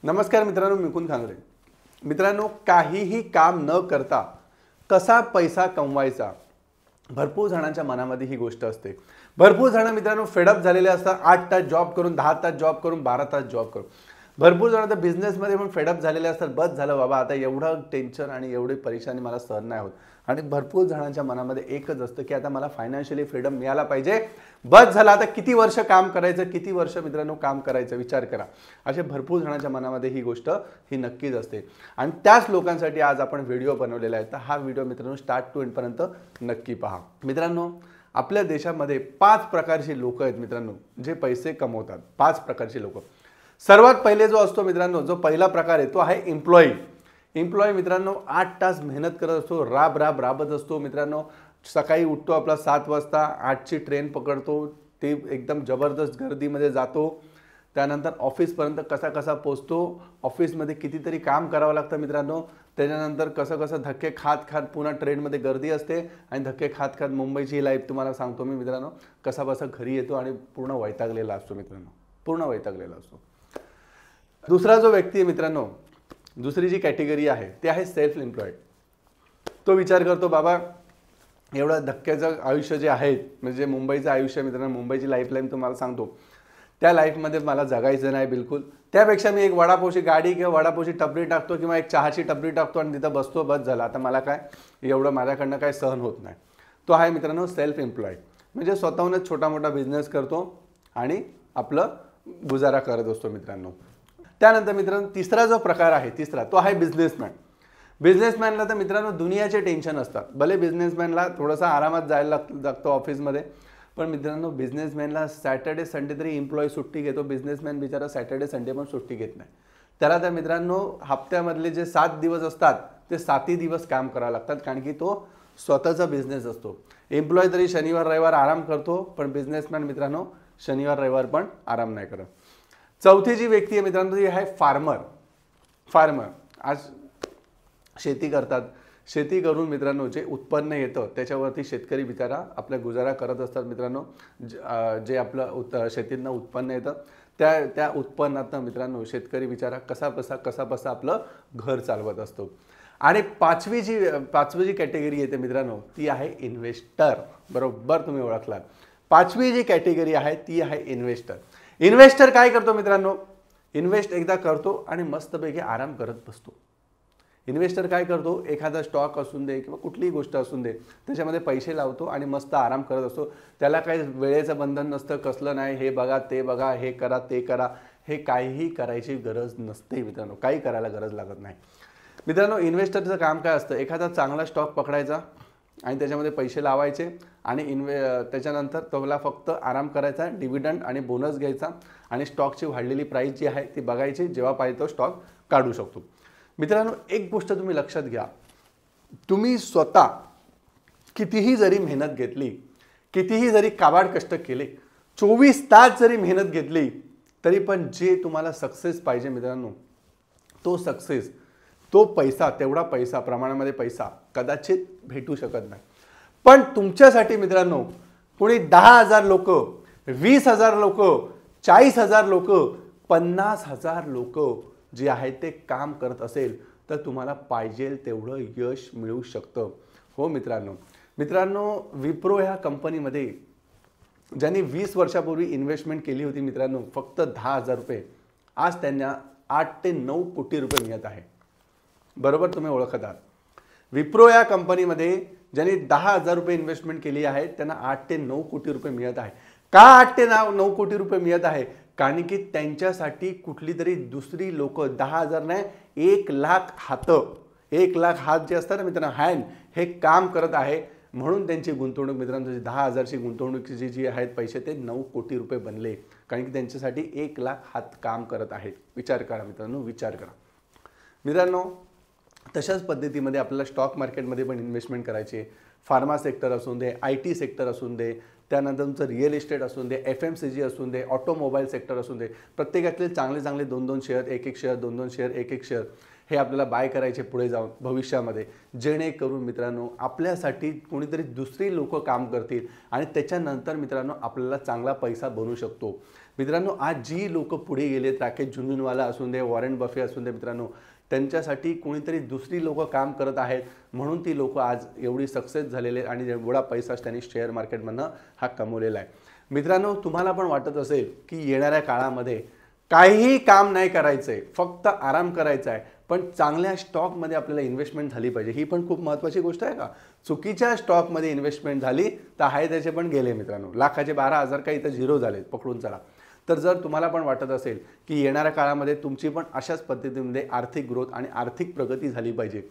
नमस्कार मित्रांनो, मी मुकुंद खांगरे. मित्रांनो, काहीही काम न करता कसा पैसा कमवायचा, भरपूर जणांच्या मनामध्ये ही गोष्ट असते. भरपूर जण मित्रांनो फेडअप झालेले असतात. 8 तास जॉब करून, 10 तास जॉब करून, 12 तास जॉब करून. भरपूर जण तर बिझनेसमध्ये पण फेडअप झालेले असतात. बस झालं बाबा, आता एवढं टेन्शन आणि एवढी परेशानी मला सहन नाही होत. आणि भरपूर जणांच्या मनामध्ये एकच असतं की आता मला फायनान्शियली फ्रीडम मिळाला पाहिजे. बस झालं, आता किती वर्ष काम करायचं, किती वर्ष मित्रांनो काम करायचं, विचार करा. असे भरपूर जणांच्या मनामध्ये ही गोष्ट ही नक्कीच असते. आणि त्याच लोकांसाठी आज आपण व्हिडिओ बनवलेला आहे. तर हा व्हिडिओ मित्रांनो स्टार्ट टू एंड पर्यंत नक्की पहा. मित्रांनो, आपल्या देशामध्ये 5 प्रकारची लोक आहेत मित्रांनो, जे पैसे कमवतात. 5 प्रकारची लोक. सर्वात पहिले जो असतो मित्रांनो, जो पहिला प्रकार आहे तो आहे एम्प्लॉई मित्रांनो, 8 तास मेहनत करत असतो, राबत असतो मित्रांनो. सकाळी उठतो आपला 7 वाजता, 8ची ट्रेन पकडतो, ते एकदम जबरदस्त गर्दीमध्ये जातो. त्यानंतर ऑफिसपर्यंत कसा पोहोचतो, ऑफिसमध्ये कितीतरी काम करावं लागतं मित्रांनो. त्याच्यानंतर कसं धक्के खात पुन्हा ट्रेनमध्ये गर्दी असते आणि धक्के खात मुंबईची लाईफ तुम्हाला सांगतो मी मित्रांनो, कसा घरी येतो आणि पूर्ण वैतागलेला असतो मित्रांनो, पूर्ण वैतागलेला असतो. दुसरा जो व्यक्ती आहे मित्रांनो, दुसरी जी कॅटेगरी आहे ते आहे सेल्फ एम्प्लॉईड. तो विचार करतो बाबा, एवढं धक्क्याचं आयुष्य जे आहे, म्हणजे मुंबईचं आयुष्य मित्रांनो, मुंबईची लाईफलाईन तुम्हाला सांगतो, त्या लाईफमध्ये मला जगायचं नाही बिलकुल. त्यापेक्षा मी एक वडापावची गाडी किंवा वडापावची टपरी टाकतो किंवा एक चहाची टपरी टाकतो आणि तिथं बसतो, बस झाला. आता मला काय एवढं माझ्याकडनं काय सहन होत नाही. तो आहे मित्रांनो सेल्फ एम्प्लॉईड. म्हणजे स्वतःहूनच छोटा मोठा बिझनेस करतो आणि आपलं गुजारा करत असतो मित्रांनो. त्यानंतर मित्रांनो तिसरा जो प्रकार आहे, तो आहे बिझनेसमॅन. बिझनेसमॅनला तर मित्रांनो दुनियाचे टेन्शन असतात. भले बिझनेसमॅनला थोडासा आरामात जायला लागतो ऑफिसमध्ये, पण मित्रांनो बिझनेसमॅनला सॅटर्डे संडे तरी एम्प्लॉई सुट्टी घेतो. बिझनेसमॅन बिचारा सॅटर्डे संडे पण सुट्टी घेत नाही. त्याला तर मित्रांनो हप्त्यामधले जे 7 दिवस असतात ते 7ही दिवस काम करावं लागतात, कारण की तो स्वतःचा बिझनेस असतो. एम्प्लॉई तरी शनिवार रविवार आराम करतो, पण बिझनेसमॅन मित्रांनो शनिवार रविवार पण आराम नाही करत. चौथी जी व्यक्ती आहे मित्रांनो ती आहे फार्मर. आज शेती करतात. शेती करून मित्रांनो जे उत्पन्न येतं त्याच्यावरती शेतकरी बिचारा आपला गुजारा करत असतात मित्रांनो. जे आपलं शेतीतनं उत्पन्न येतं त्या उत्पन्नातनं मित्रांनो शेतकरी बिचारा कसा आपलं घर चालवत असतो. आणि पाचवी जी कॅटेगरी येते मित्रांनो ती आहे इन्व्हेस्टर. बरोबर तुम्ही ओळखलात. पाचवी जी कॅटेगरी आहे ती आहे इन्व्हेस्टर. इन्व्हेस्टर काय करतो मित्रांनो, इन्व्हेस्ट एकदा करतो आणि मस्तपैकी आराम करत बसतो. इन्व्हेस्टर काय करतो, एखादा स्टॉक असून दे किंवा कुठलीही गोष्ट असून दे त्याच्यामध्ये पैसे लावतो आणि मस्त आराम करत असतो. त्याला काही वेळेचं बंधन नसतं, कसलं नाही हे बघा ते बघा, हे करा ते करा, हे काहीही करायची गरज नसते मित्रांनो. काही करायला गरज लागत नाही मित्रांनो. इन्व्हेस्टरचं काम काय असतं, एखादा चांगला स्टॉक पकडायचा आणि त्याच्यामध्ये पैसे लावायचे आणि त्याच्यानंतर त्याला फक्त आराम करायचा, डिव्हिडंड आणि बोनस घ्यायचा आणि स्टॉकची वाढलेली प्राईस जी आहे ती बघायची, जेव्हा पाहिजे तो स्टॉक काढू शकतो. मित्रांनो एक गोष्ट तुम्ही लक्षात घ्या, तुम्ही स्वतः कितीही जरी मेहनत घेतली, कितीही जरी काबाड कष्ट केले, 24 तास जरी मेहनत घेतली, तरी पण जे तुम्हाला सक्सेस पाहिजे मित्रांनो, तो सक्सेस, तो पैसा, तेवढा पैसा प्रमाणामध्ये पैसा कदाचित भेटू शकत नाही. पण तुमच्यासाठी मित्रांनो कोणी 10,000 लोक, 20,000 लोक, 40,000 लोक, 50,000 लोक जे आहेत ते काम करत असेल तर तुम्हाला पाहिजे तेवढं यश मिळू शकतं. हो मित्रांनो विप्रो ह्या कंपनीमध्ये ज्यांनी 20 वर्षापूर्वी इन्व्हेस्टमेंट केली होती मित्रांनो फक्त 10,000 रुपये, आज त्यांना 8 ते 9 कोटी रुपये मिळत आहे. बरोबर तुम्ही ओळखत आहात. विप्रो या कंपनीमध्ये ज्यांनी 10,000 रुपये इन्व्हेस्टमेंट केली आहे त्यांना 8 ते 9 कोटी रुपये मिळत आहे. का 8 ते 9 कोटी रुपये मिळत आहे, कारण की त्यांच्यासाठी कुठली तरी दुसरी लोक 10,000 नाही 1,00,000 हात, 1,00,000 हात जे असतात ना मित्रांनो, हँड, हे काम करत आहे. म्हणून त्यांची गुंतवणूक मित्रांनो 10,000ची गुंतवणुकीची जी आहेत पैसे ते 9 कोटी रुपये बनले, कारण की त्यांच्यासाठी 1,00,000 हात काम करत आहेत. विचार करा मित्रांनो, विचार करा. मित्रांनो तशाच पद्धतीमध्ये आपल्याला स्टॉक मार्केटमध्ये पण इन्व्हेस्टमेंट करायची. फार्मा सेक्टर असून दे, IT सेक्टर असून दे, त्यानंतर तुमचं रिअल इस्टेट असून दे, FMCG असून दे, ऑटोमोबाईल सेक्टर असून दे, प्रत्येकातले चांगले 2-2 शेअर, 1-1 शेअर, 2-2 शेअर, 1-1 शेअर हे आपल्याला बाय करायचे पुढे जाऊन भविष्यामध्ये, जेणेकरून मित्रांनो आपल्यासाठी कोणीतरी दुसरी लोक काम करतील आणि त्याच्यानंतर मित्रांनो आपल्याला चांगला पैसा बनू शकतो. मित्रांनो आज जी लोक पुढे गेलेत, राकेश झुनझुनवाला असून दे, वॉरेन बफे असून दे मित्रांनो, त्यांच्यासाठी कोणीतरी दुसरी लोक काम करत आहेत म्हणून ती लोक आज एवढी सक्सेस झालेले आणि एवढा पैसा त्यांनी शेअर मार्केटमधनं हा कमवलेला आहे। मित्रांनो तुम्हाला पण वाटत असेल की येणाऱ्या काळामध्ये काहीही काम नाही करायचंय, फक्त आराम करायचा आहे, पण चांगल्या स्टॉकमध्ये आपल्याला इन्व्हेस्टमेंट झाली पाहिजे, ही पण खूप महत्त्वाची गोष्ट आहे का? चुकीच्या स्टॉकमध्ये इन्व्हेस्टमेंट झाली तर आहे त्याचे पण गेले मित्रांनो, लाखाचे 12,000 काही इथं झिरो झाले पकडून चला। तर जर तुम्हाला पण वाटत असेल की येणाऱ्या काळामध्ये तुमची पण अशाच पद्धतीमध्ये आर्थिक ग्रोथ आणि आर्थिक प्रगती झाली पाहिजे,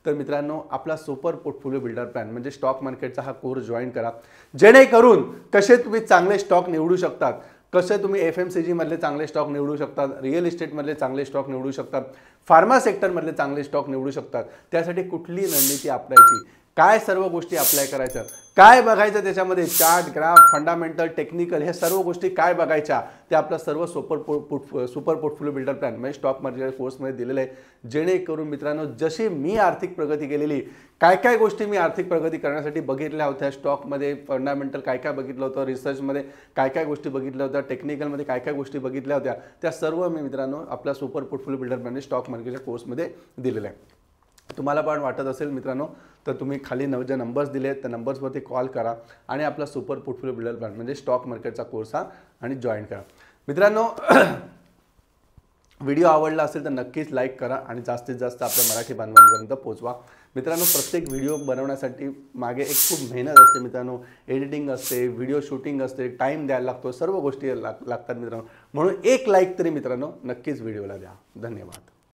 तर मित्रांनो आपला सुपर पोर्टफोलिओ बिल्डर प्लॅन म्हणजे स्टॉक मार्केटचा हा कोर्स जॉईन करा, जेणेकरून कसे तुम्ही चांगले स्टॉक निवडू शकतात, कसे तुम्ही FMCG मधले चांगले स्टॉक निवडू शकतात, रिअल इस्टेटमधले चांगले स्टॉक निवडू शकतात, फार्मा सेक्टरमधले चांगले स्टॉक निवडू शकतात, त्यासाठी कुठली रणनीती वापरायची, काय सर्व गोष्टी अप्लाय करायच्या, काय बघायचं त्याच्यामध्ये, चार्ट, ग्राफ, फंडामेंटल, टेक्निकल, हे सर्व गोष्टी काय बघायच्या ते आपला सर्व सुपर पोर्टफोलिओ बिल्डर प्लॅन म्हणजे स्टॉक मार्केट कोर्समध्ये दिलेलं आहे। जेणेकरून मित्रांनो जशी मी आर्थिक प्रगती केलेली, काय काय गोष्टी मी आर्थिक प्रगती करण्यासाठी बघितल्या होत्या, स्टॉकमध्ये फंडामेंटल काय काय बघितलं होतं, रिसर्चमध्ये काय काय गोष्टी बघितल्या होत्या, टेक्निकलमध्ये काय काय गोष्टी बघितल्या होत्या, त्या सर्व मी मित्रांनो आपल्या super portfolio builder plan stock मार्केटच्या कोर्समध्ये दिलेलं आहे। तुम्हाला पण वाटत असेल मित्रांनो तर तुम्ही खाली जे नंबर्स दिले आहेत त्या नंबर्सवरती कॉल करा आणि आपला सुपर पोर्टफोलिओ बिल्डर प्लॅन म्हणजे स्टॉक मार्केटचा कोर्स हा आणि जॉईन करा। मित्रांनो व्हिडिओ आवडला असेल तर नक्कीच लाईक करा आणि जास्तीत जास्त आपल्या मराठी बांधवांपर्यंत पोहोचवा। मित्रांनो प्रत्येक व्हिडिओ बनवण्यासाठी मागे एक खूप मेहनत असते मित्रांनो, एडिटिंग असते, व्हिडिओ शूटिंग असते, टाईम द्यायला लागतो, सर्व गोष्टी लागतात मित्रांनो, म्हणून एक लाईक तरी मित्रांनो नक्कीच व्हिडिओला द्या। धन्यवाद।